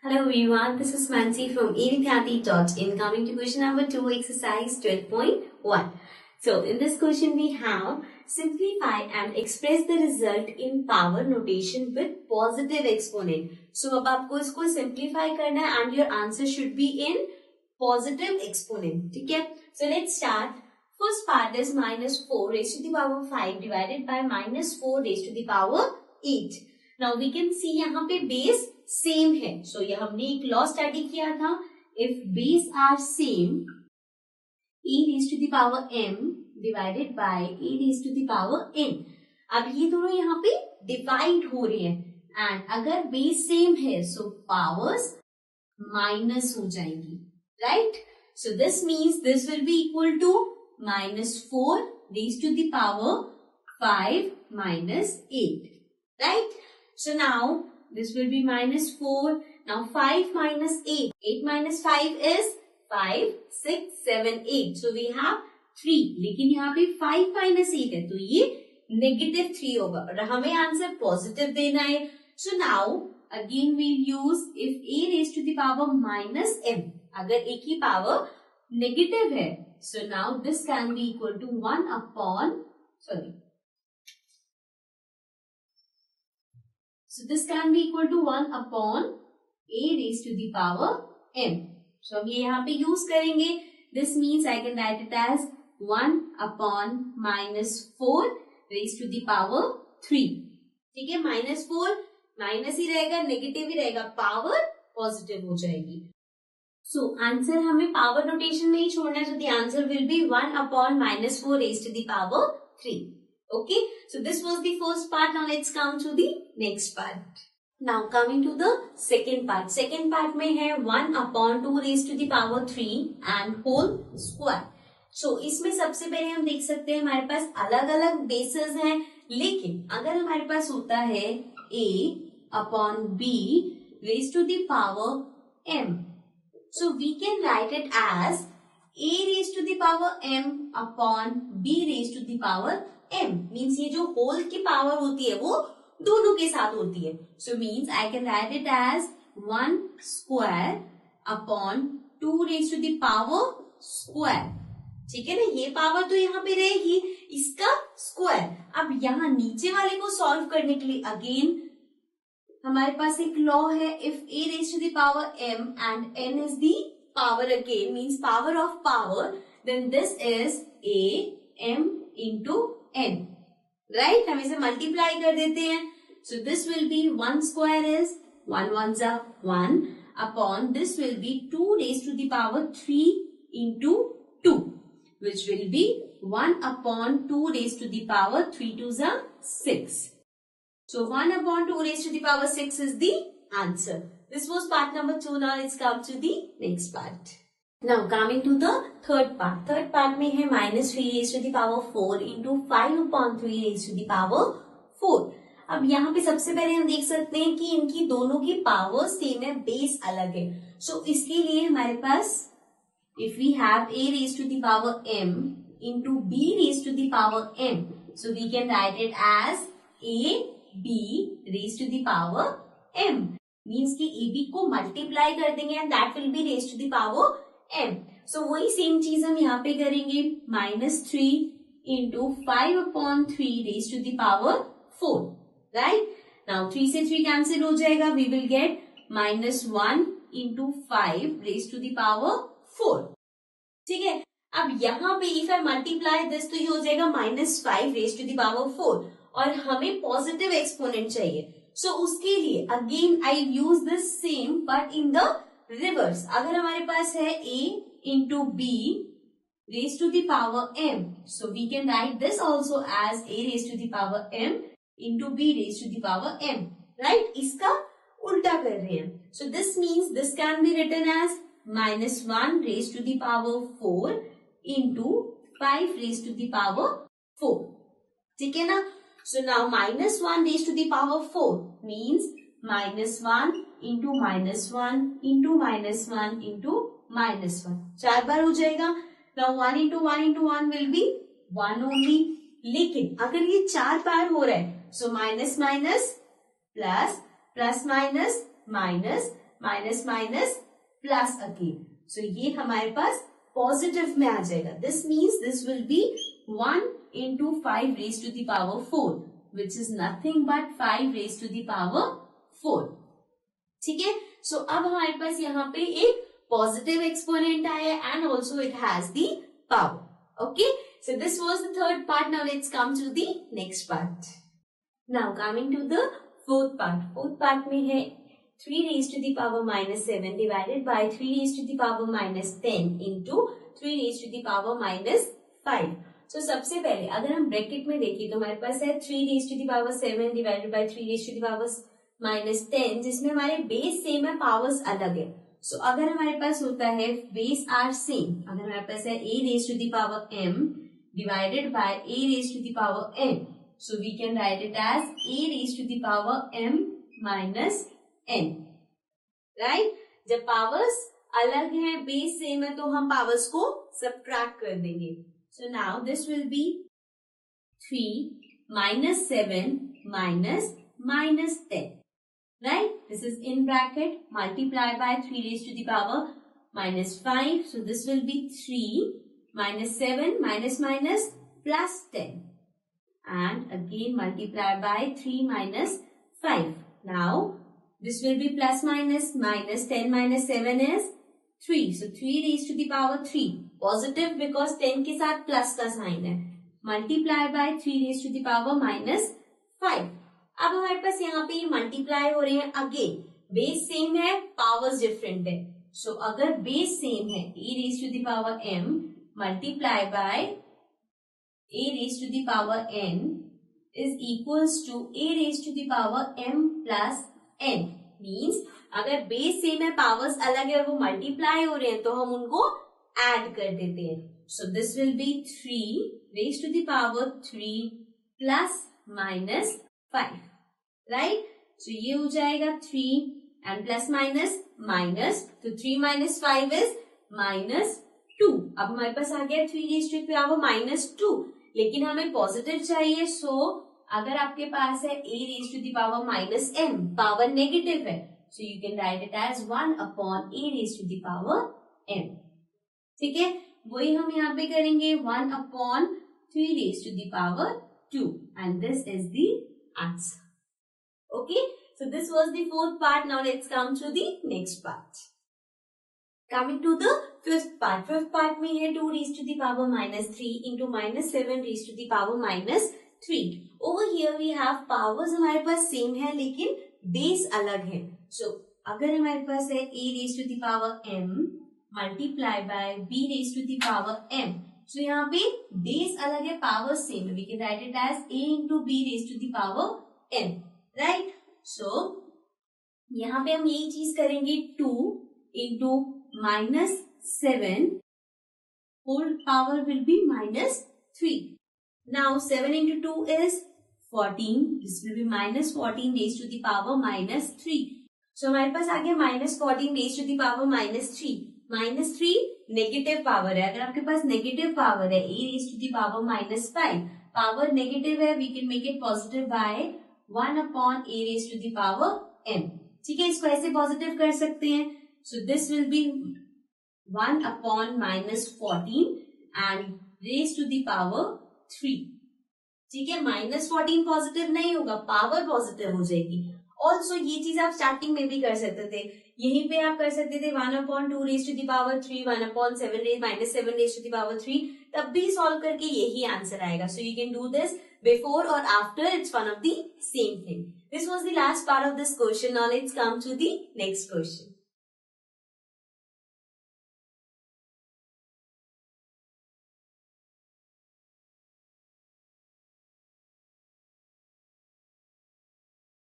Hello everyone, this is Mansi from evidyati.in. Coming to question number 2, exercise 12.1. So in this question we have simplify and express the result in power notation with positive exponent. So अब आपको इसको simplify करना है and your answer should be in positive exponent. ठीक है? So let's start. First part is minus 4 raised to the power 5 divided by minus 4 raised to the power 8. Now we can see यहाँ पे base same है. सो ये हमने एक law study किया था. If base are same, e raise to the power m divided by e raise to the power n. अब ये दोनों यहाँ पे डिवाइड हो रहे हैं एंड अगर बेस सेम है सो पावर्स माइनस हो जाएंगी. Right? So this means this will be equal to -4 raise to the power 5 minus 8. Right? So now this will be -4. Now 5 minus 8. 8 minus 5 is 5, 6, 7, 8. So we have 3. लेकिन यहाँ पे 5 minus 8 है तो ये -3 होगा और हमें आंसर पॉजिटिव देना है. So now again we'll use if a raised to the power -m. अगर a की पावर नेगेटिव है so now this can be equal to 1 upon So this can be equal to 1 upon a raised to the power m. So हम ये यहाँ पे use करेंगे. This means I can write it as 1 upon -4 raised to the power 3. ठीक है? -4 minus ही रहेगा, negative ही रहेगा, power positive हो जाएगी. So आंसर हमें पावर नोटेशन में ही छोड़ना है. So the answer will be 1 upon -4 raised to the power 3. Okay, so this was the first part. Now let's come to the next part. Now coming to the second part. Second part में है 1 upon 2 raised to the power 3 and whole square. So इसमें सबसे पहले हम देख सकते हैं हमारे पास अलग अलग बेसेस हैं, लेकिन अगर हमारे पास होता है a upon b raised to the power m, so we can write it as a raised to the power m upon b raised to the power m. Means ये जो होल की पावर होती है वो दोनों के साथ होती है. So means I can write it as 1 square upon 2 raise to the power square. ठीक है ना? ये पावर तो यहाँ पे रहेगी, इसका स्क्वायर. अब यहाँ नीचे वाले को सॉल्व करने के लिए अगेन हमारे पास एक लॉ है. If a raise to the power m and n is the power again means power of power, then this is a m into n. Right? हम इसे मल्टीप्लाई कर देते हैं. So this will be 1 square is 1 ones are 1 upon this will be 2 raise to the power 3 into 2 which will be 1 upon 2 raise to the power 3 2s are 6. So 1 upon 2 raised to the power 6 is the answer. This was part number 2. Now let's come to the next part. Now coming to the third part. Third part में है -3 raised to the power 4 into 5 upon 3 raised to the power 4. अब यहाँ पे सबसे पहले हम देख सकते हैं कि इनकी दोनों की पावर सेम है, बेस अलग है. सो इसके लिए हमारे पास if we have a raised to the power m into b raised to the power m, so we can write it as a b raised to the power m. Means कि ab को multiply कर देंगे and that will be raise to the power m. So वही same चीज हम यहाँ पे करेंगे. -3 into 5 upon 3 raise to the power 4. Right? Now 3 से 3 कैंसिल हो जाएगा. We will get -1 into 5 raise to the power 4. ठीक है? अब यहाँ पे इफ आई मल्टीप्लाई दिस तो ये हो जाएगा -5 रेज टू द पावर 4 और हमें पॉजिटिव एक्सपोनेंट चाहिए. सो उसके लिए again I use this same but in the reverse. अगर हमारे पास है a into b raise to the power m, so we can write this also as a raise to the power m into b raise to the power m. Right? इसका उल्टा कर रहे हैं. So this means this can be written as -1 raise to the power 4 into 5 raise to the power 4. ठीक है ना? So now -1 raised to the power 4 means -1 into -1 into -1 into -1. 4 बार हो जाएगा. Now 1 into 1 into 1 will be 1 only. लेकिन अगर ये 4 बार हो रहा है so minus minus plus plus minus minus minus minus plus again, so ये हमारे पास पॉजिटिव में आ जाएगा. This means this will be 1 into 5 raised to the power 4, which is nothing but 5 raised to the power 4. ठीक है, सो अब हमारे पास यहाँ पे एक पॉजिटिव एक्सपोनेंट आया and also it has the power. Okay, so this was the third part. Now let's come to the next part. Now coming to the fourth part. Fourth part में है 3 raised to the power minus 7 divided by 3 raised to the power minus 10 into 3 raised to the power minus 5. So, सबसे पहले अगर हम bracket में देखिए तो हमारे पास है 3 raised to the power 7 divided by 3 raised to the power minus 10, जिसमें हमारे बेस सेम है, पावर्स अलग है. सो अगर हमारे पास होता है बेस आर सेम, अगर हमारे पास है a raised to the power m divided by a raised to the power n, so we can write it as a raised to the power m minus n, right. जब powers अलग है, base same है, तो हम powers को subtract कर देंगे. So now this will be 3 minus 7 minus minus 10, right? This is in bracket multiplied by 3 raised to the power minus 5. So this will be 3 minus 7 minus minus plus 10, and again multiplied by 3 minus 5. Now this will be plus minus minus 10 minus 7 is 3. So 3 raised to the power 3. Positive because 10 के साथ plus का sign है. Multiply by 3 raised to the power minus 5. अब हमारे पास यहाँ पे multiply हो रहे हैं अगेन. बेस सेम है, पावर्स डिफरेंट है. सो अगर बेस सेम है, a raised to the power m multiply by a raised to the power n is equals to a raised to the power m plus n. Means अगर base same है, powers अलग है और वो multiply हो रहे हैं तो हम उनको ऐड कर देते हैं. So this will be 3 raised to the power 3 plus minus 5, right. So ये हो जाएगा 3 एंड प्लस माइनस माइनस, तो 3 minus 5 is minus 2. अब हमारे पास आ गया 3 raised to the power minus 2, लेकिन हमें पॉजिटिव चाहिए. सो अगर आपके पास है a raised to the power minus m, power negative है, so you can write it as 1 upon a raised to the power m. ठीक है, वही हम यहाँ पे करेंगे 1 upon 3 raised to the power 2, and this is the answer. Okay, so this was the fourth part. Now let's come to the next part. Coming to the fifth part. Fifth part में है 2 raised to the power minus 3 into minus 7 raised to the power minus 3. Over here we have powers हमारे पास same है लेकिन base अलग है. So अगर हमारे पास है a raised to the power m multiply by b raised to the power m, so यहाँ पे बेस अलग है, पावर सेम है. We can write it as a into b raised to the power m, right? So यहाँ पे हम यही चीज करेंगे 2 into minus 7 whole power will be minus 3. Now 7 into 2 is 14. This will be minus 14 raised to the power minus 3. So हमारे पास आ गया minus 14 raised to the power minus 3. Minus 3 negative power है. अगर आपके पास नेगेटिव पावर है a raised to the power minus 5, power negative है, we can make it positive by 1 upon a raised to the power m. ठीक है, इसको ऐसे positive कर सकते हैं. So this will be 1 upon minus 14 and raised to the power 3. ठीक है, minus 14 पॉजिटिव नहीं होगा, पावर पॉजिटिव हो जाएगी. ऑल्सो ये चीज आप स्टार्टिंग में भी कर सकते थे. यहीं पे आप कर सकते थे 1 upon 2 raised to the power 3, 1 upon 7 raised minus 7 raised to the power 3. तब भी सॉल्व करके यही आंसर आएगा. So you can do this before और after, it's one of the same thing. This was the last part of this question. Now let's come to the next question.